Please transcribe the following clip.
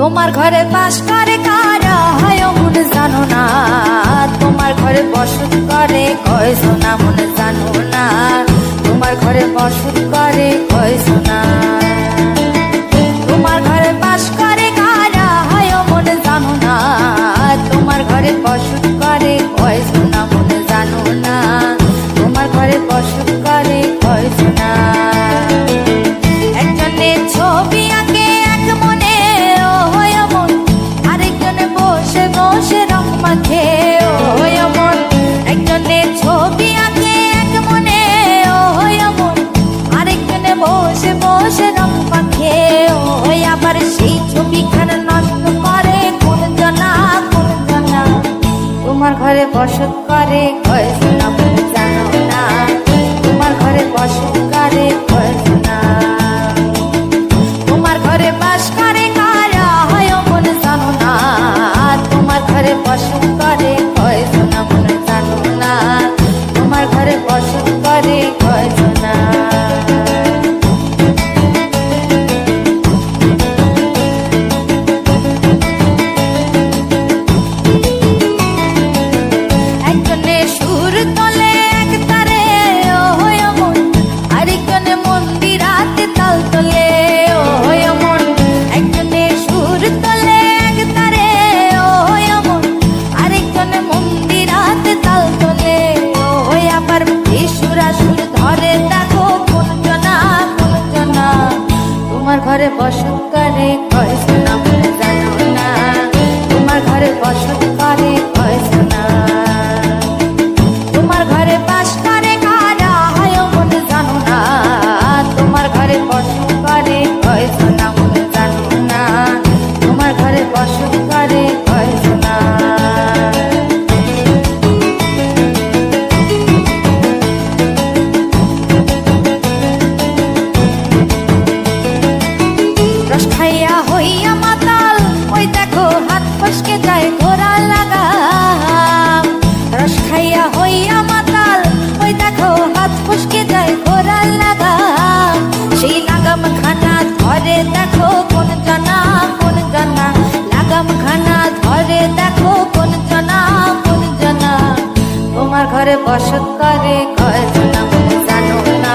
তোমার ঘরে বাস করে কারা হয় মন জানো না, তোমার ঘরে বসত করে কয়জনা মন জানো না, তোমার ঘরে বসত করে কয়জনা। তোমার ঘরে বাস করে কারা হয় মন জানো না, তোমার ঘরে বসত করে কয়জনা মন জানো না, তোমার ঘরে বসত করে কয়জনা। একজনে ছবি আঁকে এক মনে ও হয় মন, আরেকজনে বসে বসে রং মাখে ও হয় মন। একজনে ছবি আঁকে এক মনে ও হয় মন, আরেকজনে বসে বসে রং মাখে ও হয়। আবার সেই ছবিখানা নষ্ট করে কোন জনা কোন জনা, তোমার ঘরে বসত করে কয়জনা মন জানো না, তোমার ঘরে বসত করে কয়জনা। তোমার ঘরে বাস করে কারা হয় মন জানো না, তোমার ঘরে বসত করে কয়জনা মন জানো না, তোমার ঘরে বসত করে কয়জনা। একজনে সুর তোলে এক তারে ও হয় মন, আরেকজনে মন্দিরাতে তাল তোলে ও হয় মন। একজনে সুর তোলে এক তারে ও হয় মন, আরেকজনে মন্দিরাতে তাল তোলে ও হয়। আবার সুরা সুর ধরে দেখো কোন জনা কোন জনা, তোমার ঘরে বসত করে কয়জনা মন জানো না, তোমার ঘরে বসত করে কয়জনা। তোমার ঘরে বাস করে কারা হয় মন জানো না, তোমার ঘরে বসত করে কয়জনা মন জানো না, তোমার ঘরে বসত করে কয়জনা। রস খাইয়া হইয়া মাতাল ওই দেখো হাত ফসকে যায় ঘোড়া লাগাম। রস খাইয়া হইয়া মাতাল ওই দেখো হাত ফসকে যায় ঘোড়া লাগাম। সেই লাগাম খানা ধরে দেখো কোন জনা কোন জনা, লাগাম খানা ধরে দেখো কোন জনা কোন জনা। তোমার ঘরে বসত করে কয়জনা মন জানো না,